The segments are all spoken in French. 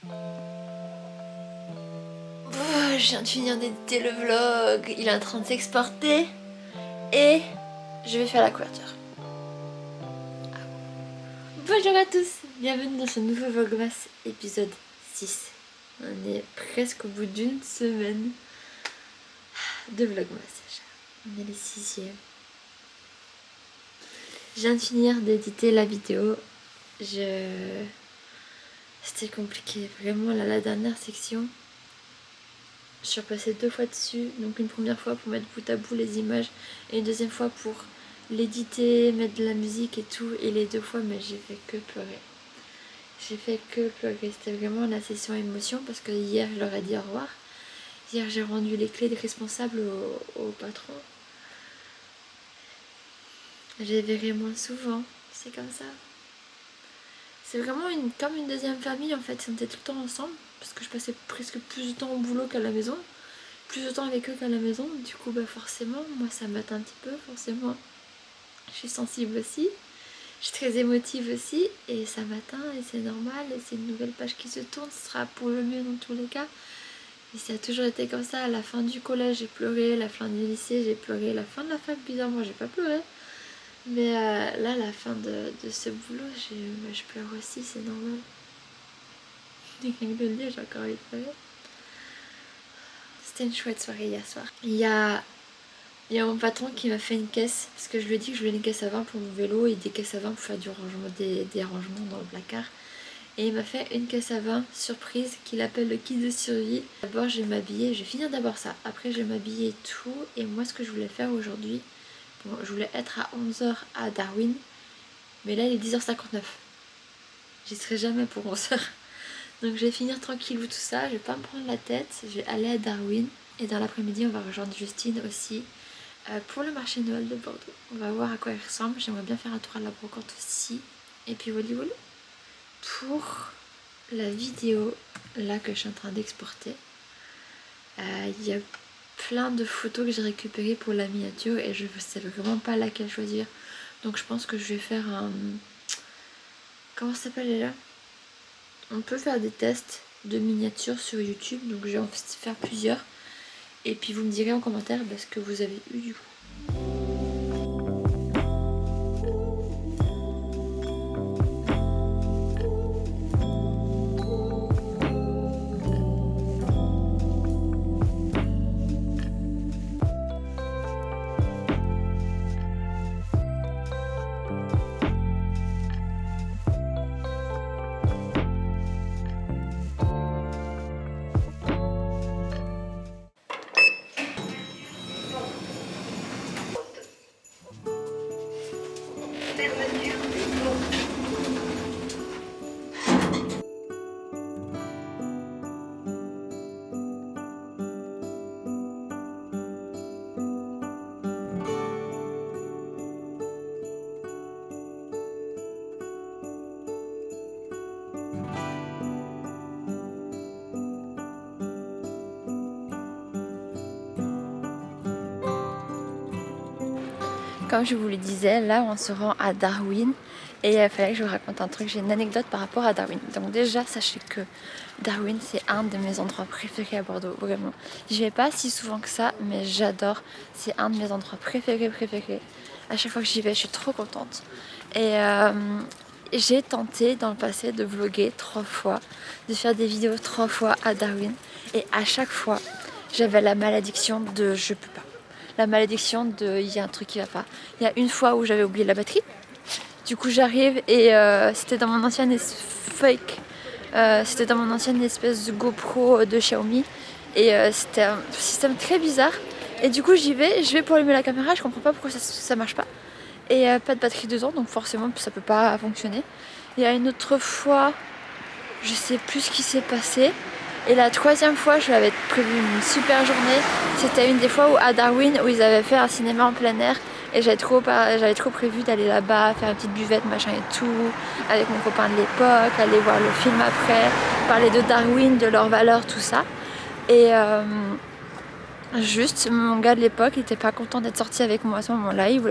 Je viens de finir d'éditer le vlog, il est en train de s'exporter et je vais faire la couverture. Bonjour à tous, bienvenue dans ce nouveau Vlogmas épisode 6. On est presque au bout d'une semaine de Vlogmas. On est les 6e. Je viens de finir d'éditer la vidéo. C'était compliqué, vraiment la dernière section. Je suis repassée 2 fois dessus, donc une première fois pour mettre bout à bout les images et une deuxième fois pour l'éditer, mettre de la musique et tout, et les 2 fois mais j'ai fait que pleurer. J'ai fait que pleurer, c'était vraiment la session émotion parce que hier je leur ai dit au revoir. Hier j'ai rendu les clés des responsables au patron. Je les verrai moins souvent, c'est comme ça. C'est vraiment comme une deuxième famille en fait, on était tout le temps ensemble parce que je passais presque plus de temps au boulot qu'à la maison, plus de temps avec eux qu'à la maison, du coup bah forcément moi ça m'atteint un petit peu, forcément je suis sensible aussi, je suis très émotive aussi et ça m'atteint et c'est normal et c'est une nouvelle page qui se tourne, ce sera pour le mieux dans tous les cas. Et ça a toujours été comme ça, à la fin du collège j'ai pleuré, la fin du lycée j'ai pleuré, la fin de la fac bizarrement j'ai pas pleuré. Mais là, la fin de ce boulot, je pleure aussi, c'est normal. Rien que de le dire, j'ai encore envie de pleurer. C'était une chouette soirée hier soir. Il y a mon patron qui m'a fait une caisse, parce que je lui ai dit que je voulais une caisse à vin pour mon vélo et des caisses à vin pour faire du rangement, des rangements dans le placard. Et il m'a fait une caisse à vin surprise qu'il appelle le kit de survie. D'abord, je vais m'habiller, je vais finir d'abord ça. Après, je vais m'habiller et tout. Et moi, ce que je voulais faire aujourd'hui, bon, je voulais être à 11h à Darwin, mais là il est 10h59. J'y serai jamais pour 11h. Donc je vais finir tranquillou tout ça, je vais pas me prendre la tête, je vais aller à Darwin. Et dans l'après-midi on va rejoindre Justine aussi pour le marché Noël de Bordeaux. On va voir à quoi il ressemble, j'aimerais bien faire un tour à la brocante aussi. Et puis voilà, pour la vidéo là que je suis en train d'exporter, il y a plein de photos que j'ai récupérées pour la miniature et je ne sais vraiment pas laquelle choisir. Donc je pense que je vais faire un... Comment ça s'appelle là? On peut faire des tests de miniatures sur YouTube, donc je vais en faire plusieurs. Et puis vous me direz en commentaire ce que vous avez eu du coup. Comme je vous le disais, là on se rend à Darwin et il fallait que je vous raconte un truc, j'ai une anecdote par rapport à Darwin. Donc déjà sachez que Darwin c'est un de mes endroits préférés à Bordeaux, vraiment. J'y vais pas si souvent que ça, mais j'adore, c'est un de mes endroits préférés. À chaque fois que j'y vais je suis trop contente. Et j'ai tenté dans le passé de vlogger 3 fois, de faire des vidéos 3 fois à Darwin et à chaque fois j'avais la malédiction de je peux pas. La malédiction de il y a un truc qui va pas. Il y a une fois où j'avais oublié la batterie. Du coup j'arrive et c'était dans mon ancienne c'était dans mon ancienne espèce de GoPro de Xiaomi. Et c'était un système très bizarre. Et du coup je vais pour allumer la caméra, je comprends pas pourquoi ça marche pas. Et pas de batterie dedans, donc forcément ça peut pas fonctionner. Il y a une autre fois, je sais plus ce qui s'est passé. Et la 3e fois, je l'avais prévu une super journée. C'était une des fois où à Darwin, où ils avaient fait un cinéma en plein air. Et j'avais trop prévu d'aller là-bas, faire une petite buvette, machin et tout, avec mon copain de l'époque, aller voir le film après, parler de Darwin, de leurs valeurs, tout ça. Et Juste, mon gars de l'époque n'était pas content d'être sorti avec moi à ce moment-là. Il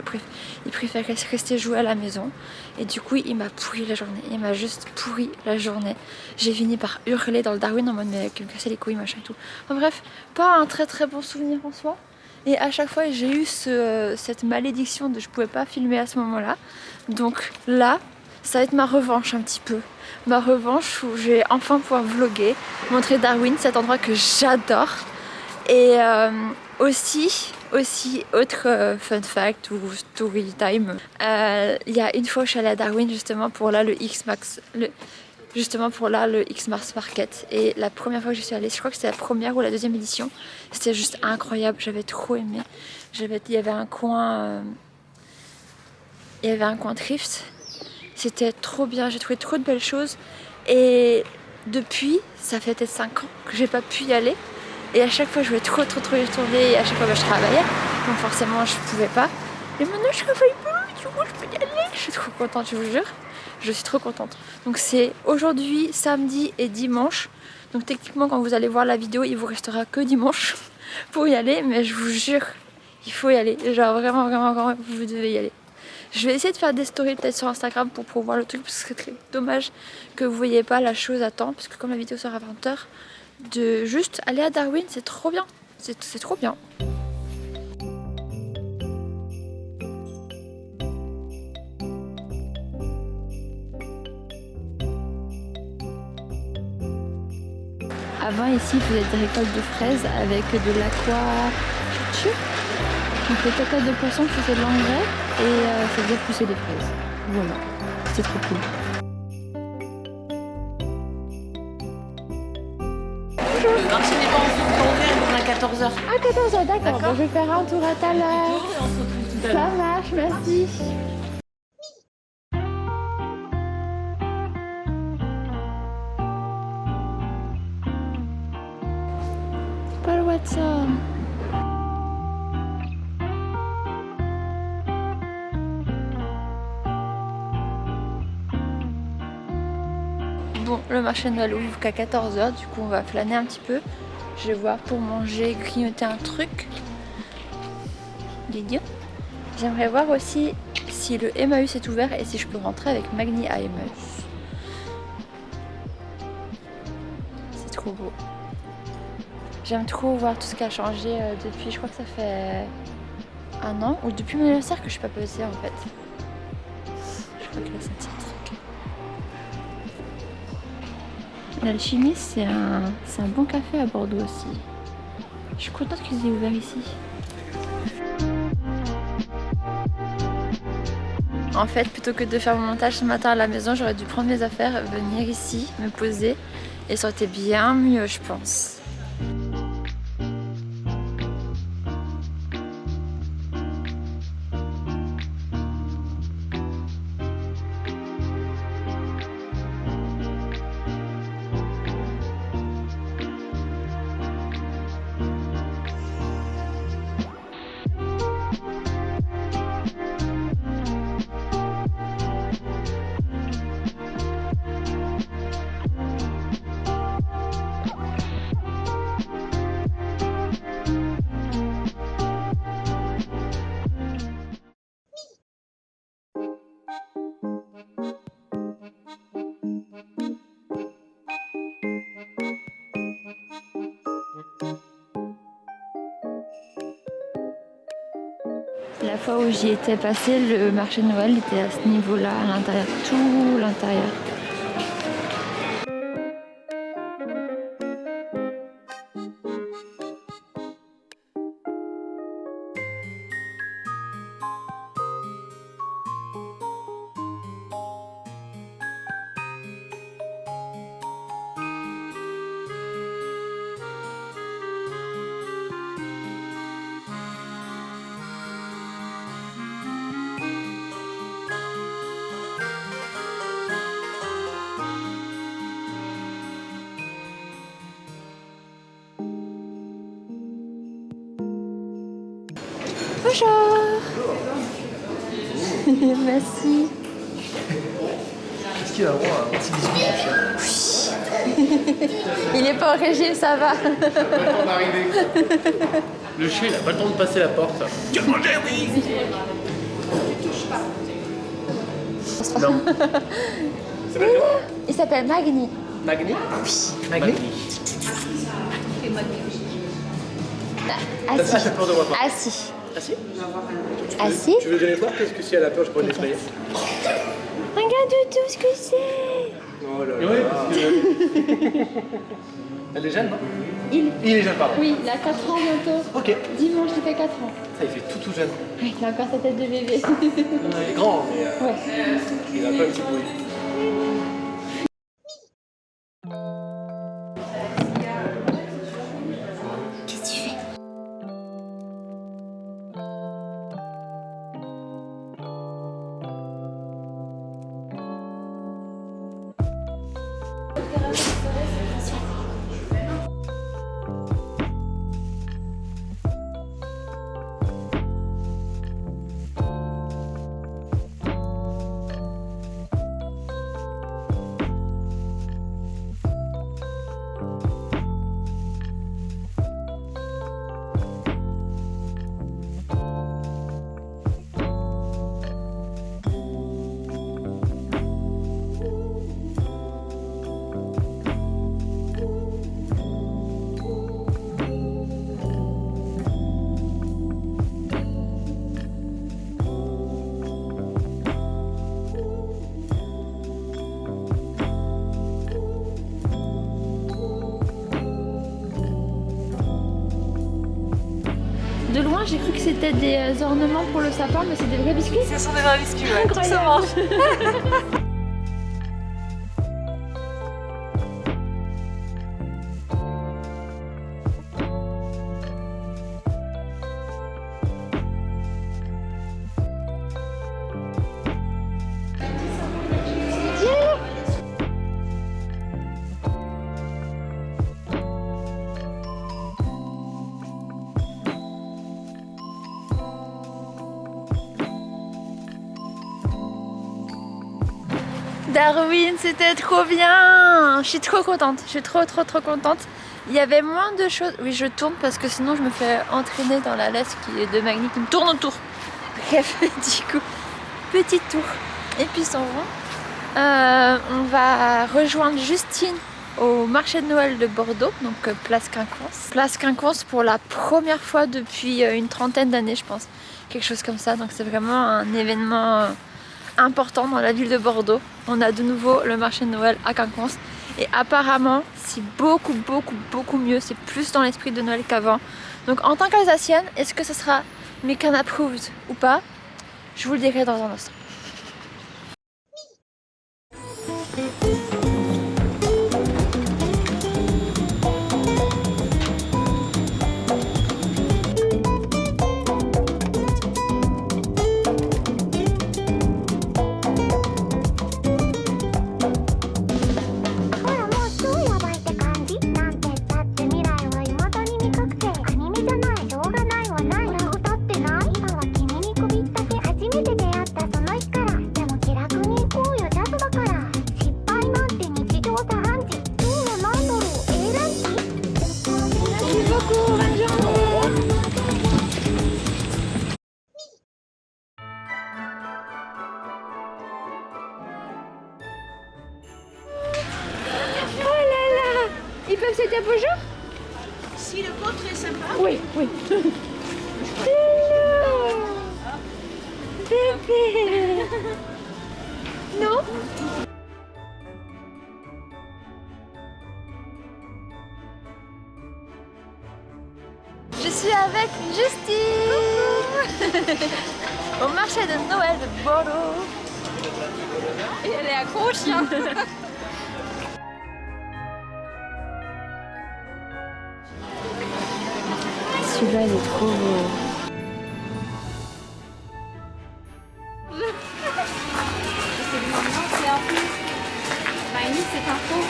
préférait rester jouer à la maison. Et du coup, il m'a pourri la journée. Il m'a juste pourri la journée. J'ai fini par hurler dans le Darwin en mode mais qui me cassait les couilles, machin et tout. Enfin, bref, pas un très très bon souvenir en soi. Et à chaque fois, j'ai eu cette malédiction de je pouvais pas filmer à ce moment-là. Donc là, ça va être ma revanche un petit peu. Ma revanche où je vais enfin pouvoir vlogger, montrer Darwin, cet endroit que j'adore. Et aussi autre fun fact ou story time, il y a une fois je suis allée à Darwin justement pour là le X-Mars Market, et la première fois que je suis allée, je crois que c'était la première ou la deuxième édition, c'était juste incroyable, j'avais trop aimé. Il y avait un coin thrift, c'était trop bien, j'ai trouvé trop de belles choses, et depuis ça fait peut-être 5 ans que j'ai pas pu y aller. Et à chaque fois, je voulais trop y retourner. Et à chaque fois, je travaillais. Donc forcément, je pouvais pas. Et maintenant, je travaille plus. Du coup, je peux y aller. Je suis trop contente, je vous jure. Je suis trop contente. Donc c'est aujourd'hui, samedi et dimanche. Donc techniquement, quand vous allez voir la vidéo, il vous restera que dimanche pour y aller. Mais je vous jure, il faut y aller. Genre vraiment, vous devez y aller. Je vais essayer de faire des stories peut-être sur Instagram pour promouvoir le truc. Parce que c'est très dommage que vous voyez pas la chose à temps. Parce que comme la vidéo sera à 20h, de juste aller à Darwin, c'est trop bien. C'est trop bien. Avant ici, ils faisaient des récoltes de fraises avec de l'aquaculture. Donc les cocottes de poisson faisaient de l'engrais et ça faisait pousser des fraises. Voilà, c'est trop cool. Le marché n'est pas ouvert, il ouvre à 14h. À 14h, d'accord. Bon, je vais faire un tour à tout à l'heure. Ça marche, merci. Paul Watson. Bon, le marché de Noël ouvre qu'à 14h, du coup on va flâner un petit peu. Je vais voir pour manger, grignoter un truc. L'idiot. J'aimerais voir aussi si le Emmaüs est ouvert et si je peux rentrer avec Magni à Emmaüs. C'est trop beau. J'aime trop voir tout ce qui a changé depuis, je crois que ça fait 1 an, ou depuis mon anniversaire que je suis pas passée en fait. Je crois que là c'est un petit truc. L'Alchimiste, c'est un bon café à Bordeaux aussi. Je suis contente qu'ils aient ouvert ici. En fait, plutôt que de faire mon montage ce matin à la maison, j'aurais dû prendre mes affaires, venir ici, me poser, et ça aurait été bien mieux, je pense. La fois où j'y étais passée, le marché de Noël était à ce niveau-là, à l'intérieur, tout l'intérieur. Bonjour. Merci. Est-ce qu'il a le droit à un petit bisou? Il est pas au régime, ça va. On va arriver. Le chien, il a pas le temps de passer la porte. Tu veux manger, oui. Non. C'est pas comment? Il s'appelle Magni. Magni? Oui. Magni? Assis. T'as peur de moi pas? Assis. Assis? Assis. Tu veux que je voir? Parce que si elle a peur, je pourrais l'effrayer. Regarde tout ce que c'est. Oh là là. Oui, parce que... Elle est jeune, non? Il est jeune, pardon. Oui, il a 4 ans bientôt. Ok. Dimanche, il fait 4 ans. Ça, il fait tout jeune. Oui, il a encore sa tête de bébé. Il est grand, mais Ouais. il a pas un petit bruit. Qu'est-ce que tu fais? De loin, j'ai cru que c'était des ornements pour le sapin, mais c'est des vrais biscuits. Ce sont des vrais biscuits, ouais. Tout se Incroyable. mange. Darwin, c'était trop bien. Je suis trop contente, je suis trop contente. Il y avait moins de choses. Oui, je tourne parce que sinon je me fais entraîner dans la laisse qui est de Magni qui me tourne autour. Bref, du coup, petit tour. Et puis s'en va. On va rejoindre Justine au marché de Noël de Bordeaux, donc place Quinconce. Place Quinconce pour la première fois depuis une trentaine d'années, je pense. Quelque chose comme ça. Donc c'est vraiment un événement important dans la ville de Bordeaux. On a de nouveau le marché de Noël à Quinconce et apparemment c'est beaucoup mieux, c'est plus dans l'esprit de Noël qu'avant. Donc en tant qu'Alsacienne, est-ce que ce sera Mécan approved ou pas? Je vous le dirai dans un instant. Ils peuvent se dire bonjour? Si le vôtre est sympa. Oui. Hello bébé. Non? Je suis avec Justine au marché de Noël de Bordeaux. Et elle est accro au chien. Celui-là, il est trop beau. C'est un peu. Magni, c'est un faux.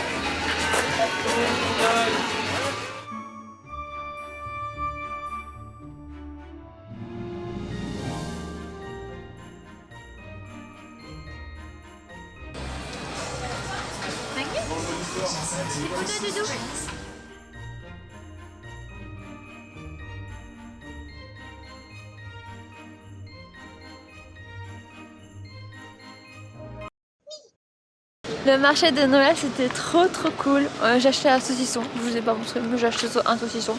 Le marché de Noël c'était trop cool. J'ai acheté un saucisson, je vous ai pas montré mais j'ai acheté un saucisson.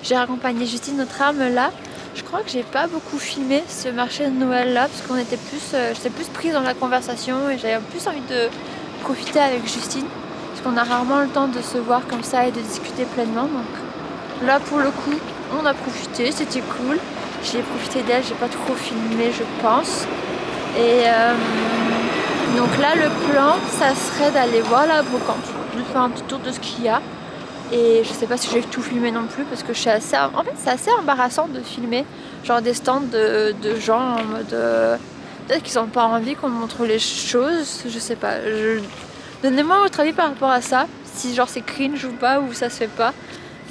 J'ai raccompagné Justine, notre âme là. Je crois que j'ai pas beaucoup filmé ce marché de Noël là parce qu'on était plus, j'étais plus prise dans la conversation et j'avais plus envie de profiter avec Justine parce qu'on a rarement le temps de se voir comme ça et de discuter pleinement. Donc là pour le coup on a profité, c'était cool. J'ai profité d'elle, j'ai pas trop filmé je pense. Et donc là le plan ça serait d'aller voir la brocante, de faire un petit tour de ce qu'il y a. Et je sais pas si j'ai tout filmé non plus parce que je suis assez... En fait c'est assez embarrassant de filmer genre des stands de gens en mode... Peut-être qu'ils n'ont pas envie qu'on montre les choses, je sais pas. Donnez-moi votre avis par rapport à ça, si genre c'est cringe ou pas, ou ça se fait pas.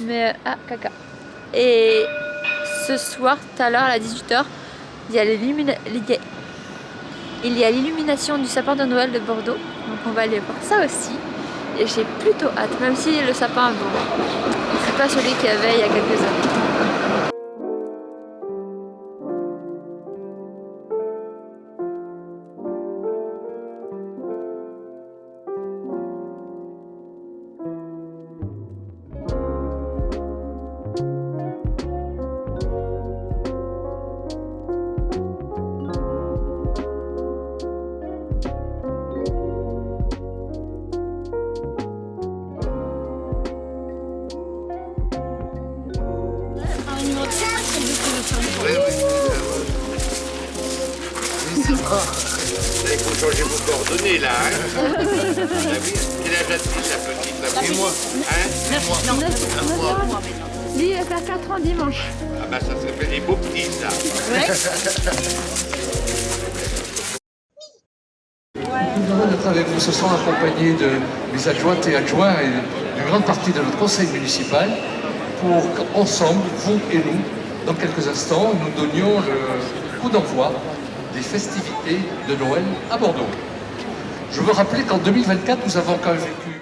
Mais... Ah, caca. Et ce soir, tout à l'heure à 18h, il y a l'illumination du sapin de Noël de Bordeaux. Donc on va aller voir ça aussi. Et j'ai plutôt hâte, même si le sapin, bon, c'est pas celui qu'il y avait il y a quelques années. Il faut changer vos coordonnées là, hein. Quel âge a-t-il la petite là? Et moi, hein? Lui il va faire 4 ans dimanche. Ah bah ça s'appelle des beaux petits ça. Nous allons être avec vous ce soir accompagnés de mes adjointes et adjoints et d'une grande partie de notre conseil municipal pour qu'ensemble, vous et nous, dans quelques instants, nous donnions le coup d'envoi des festivités de Noël à Bordeaux. Je veux rappeler qu'en 2024, nous avons quand même vécu...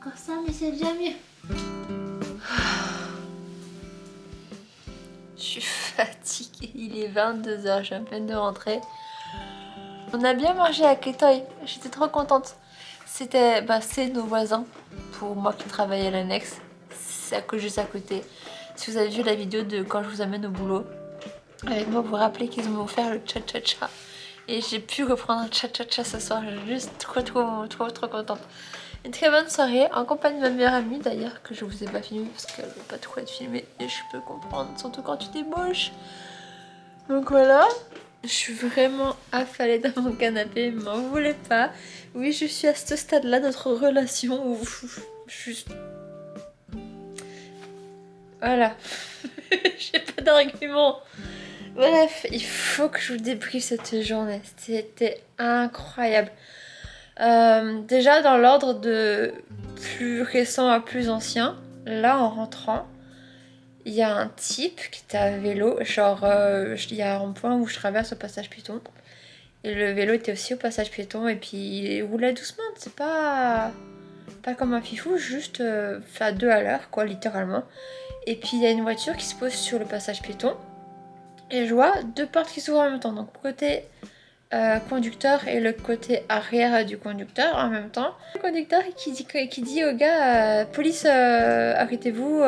Encore ça, mais c'est déjà mieux. Je suis fatiguée, il est 22h, je suis à peine de rentrer. On a bien mangé à Crétoy, j'étais trop contente. C'était, c'est nos voisins, pour moi qui travaille à l'annexe, c'est juste à côté. Si vous avez vu la vidéo de quand je vous amène au boulot, avec moi, vous vous rappelez qu'ils m'ont offert le cha-cha-cha. Et j'ai pu reprendre un cha-cha-cha ce soir, je suis juste trop contente. Une très bonne soirée en compagnie de ma meilleure amie d'ailleurs, que je vous ai pas filmé parce qu'elle veut pas trop être filmée et je peux comprendre, surtout quand tu débauches. Donc voilà, je suis vraiment affalée dans mon canapé, m'en voulez pas. Oui, je suis à ce stade là de notre relation où je suis... Voilà, j'ai pas d'argument. Bref, il faut que je vous débriefe cette journée, c'était incroyable. Déjà dans l'ordre de plus récent à plus ancien, là en rentrant, il y a un type qui était à vélo, genre il y a un point où je traverse au passage piéton, et le vélo était aussi au passage piéton, et puis il roulait doucement, c'est pas comme un fifou, juste à 2 à l'heure quoi, littéralement. Et puis il y a une voiture qui se pose sur le passage piéton, et je vois 2 portes qui s'ouvrent en même temps, donc côté conducteur et le côté arrière du conducteur en même temps. Le conducteur qui dit au gars police arrêtez-vous,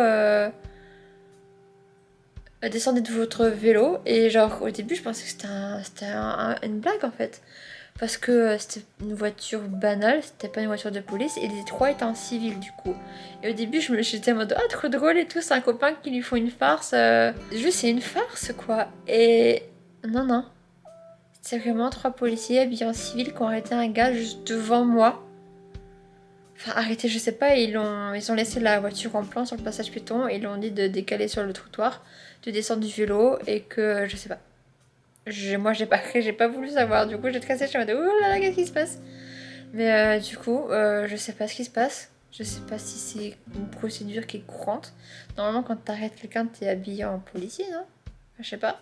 descendez de votre vélo. Et genre au début je pensais que c'était une blague en fait. Parce que c'était une voiture banale, c'était pas une voiture de police. Et les 3 étaient en civil du coup. Et au début j'étais en mode, ah trop drôle et tout, c'est un copain qui lui faut une farce. Juste c'est une farce quoi. Et non. C'est vraiment 3 policiers habillés en civil qui ont arrêté un gars juste devant moi. Enfin, arrêté, je sais pas, ils ont laissé la voiture en plan sur le passage piéton et ils l'ont dit de décaler sur le trottoir, de descendre du vélo et que, je sais pas. Moi, j'ai pas voulu savoir. Du coup, j'ai tracé, je suis en mode, oh là là, qu'est-ce qui se passe? Mais du coup, je sais pas ce qui se passe. Je sais pas si c'est une procédure qui est courante. Normalement, quand t'arrêtes quelqu'un, t'es habillé en policier, non? Je sais pas.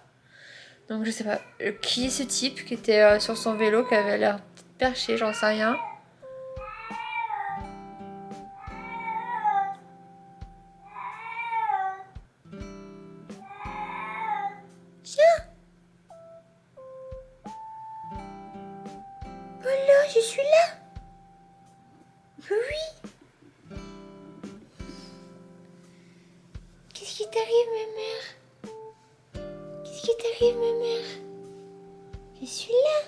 Donc je sais pas, qui est ce type qui était sur son vélo, qui avait l'air perché, j'en sais rien. Tiens! Voilà, je suis là! Oui! Qu'est-ce qui t'arrive, ma mère? Qu'est-ce qui t'arrive, ma mère? Je suis là.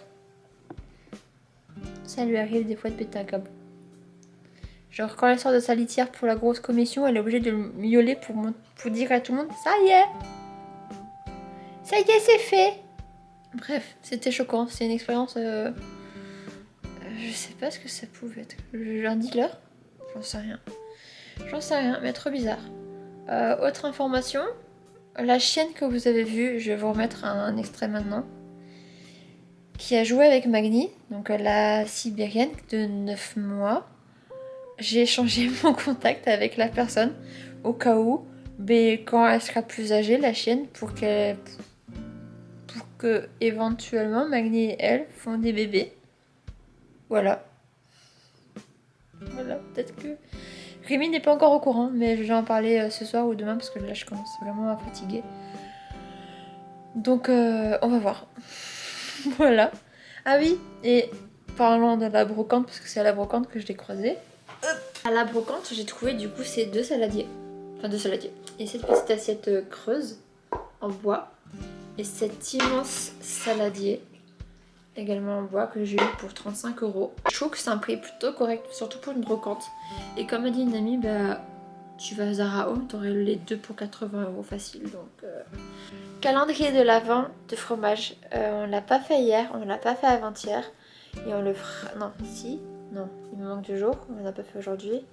Ça lui arrive des fois de péter un câble. Genre quand elle sort de sa litière pour la grosse commission, elle est obligée de miauler pour dire à tout le monde, ça y est, c'est fait. Bref, c'était choquant. C'est une expérience. Je sais pas ce que ça pouvait être. Un dealer? J'en sais rien, mais trop bizarre. Autre information. La chienne que vous avez vue, je vais vous remettre un extrait maintenant, qui a joué avec Magni, donc la sibérienne de 9 mois. J'ai échangé mon contact avec la personne au cas où, mais quand elle sera plus âgée, la chienne, pour que éventuellement Magni et elle font des bébés. Voilà, peut-être que Rémi n'est pas encore au courant, mais je vais en parler ce soir ou demain parce que là je commence vraiment à fatiguer. Donc on va voir. Voilà. Ah oui, et parlant de la brocante, parce que c'est à la brocante que je l'ai croisé. À la brocante, j'ai trouvé du coup ces 2 saladiers. Enfin 2 saladiers. Et cette petite assiette creuse en bois. Et cet immense saladier également en bois que j'ai eu pour 35 €. Je trouve que c'est un prix plutôt correct, surtout pour une brocante. Et comme a dit une amie, bah tu vas à Zara Home, t'aurais les 2 pour 80 € facile. Donc calendrier de l'Avent de fromage. On l'a pas fait hier, on l'a pas fait avant-hier. Et on le fera... Non, si. Non, il me manque 2 jours, on l'a pas fait aujourd'hui.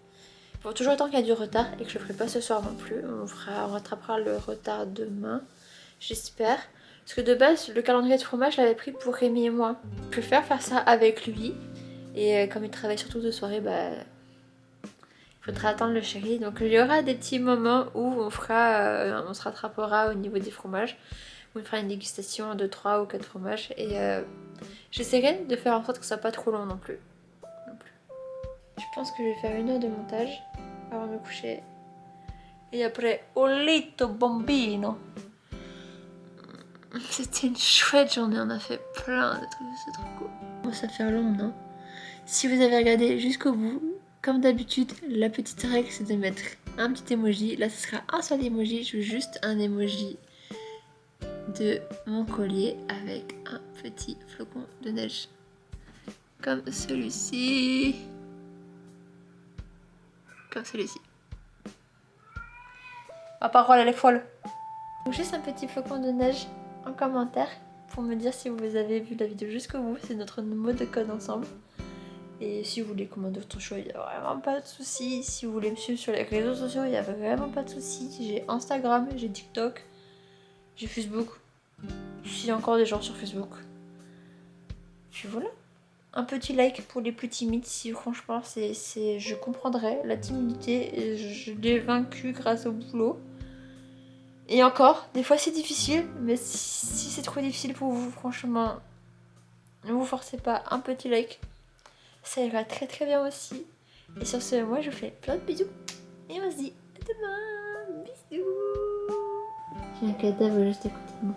Pour toujours autant qu'il y a du retard et que je le ferai pas ce soir non plus. On rattrapera le retard demain, j'espère. Parce que de base, le calendrier de fromage, je l'avais pris pour Rémi et moi. Je préfère faire ça avec lui. Et comme il travaille surtout de soirée, bah... il faudra attendre le chéri. Donc il y aura des petits moments où on se rattrapera au niveau des fromages. Où on fera une dégustation de 3 ou 4 fromages. Et j'essaierai de faire en sorte que ça soit pas trop long non plus. Je pense que je vais faire 1 heure de montage avant de me coucher. Et après, au letto bambino. C'était une chouette journée, on a fait plein de trucs, c'est trop cool. Bon, ça fait long, non? Si vous avez regardé jusqu'au bout, comme d'habitude, la petite règle c'est de mettre un petit emoji. Là, ce sera un seul emoji, je veux juste un emoji de mon collier avec un petit flocon de neige. Comme celui-ci. Comme celui-ci. Ma parole, elle est folle. Donc juste un petit flocon de neige en commentaire pour me dire si vous avez vu la vidéo jusqu'au bout. C'est notre mot de code ensemble. Et si vous voulez commander autre chose, il n'y a vraiment pas de souci. Si vous voulez me suivre sur les réseaux sociaux, il n'y a vraiment pas de souci. J'ai Instagram, j'ai TikTok, j'ai Facebook. Il y a encore des gens sur Facebook. Puis voilà. Un petit like pour les plus timides, si franchement je comprendrais la timidité, je l'ai vaincue grâce au boulot. Et encore, des fois c'est difficile, mais si c'est trop difficile pour vous, franchement, ne vous forcez pas, un petit like, ça ira très très bien aussi. Et sur ce, moi je vous fais plein de bisous, et on se dit à demain, bisous. J'ai un cadavre juste à côté de moi.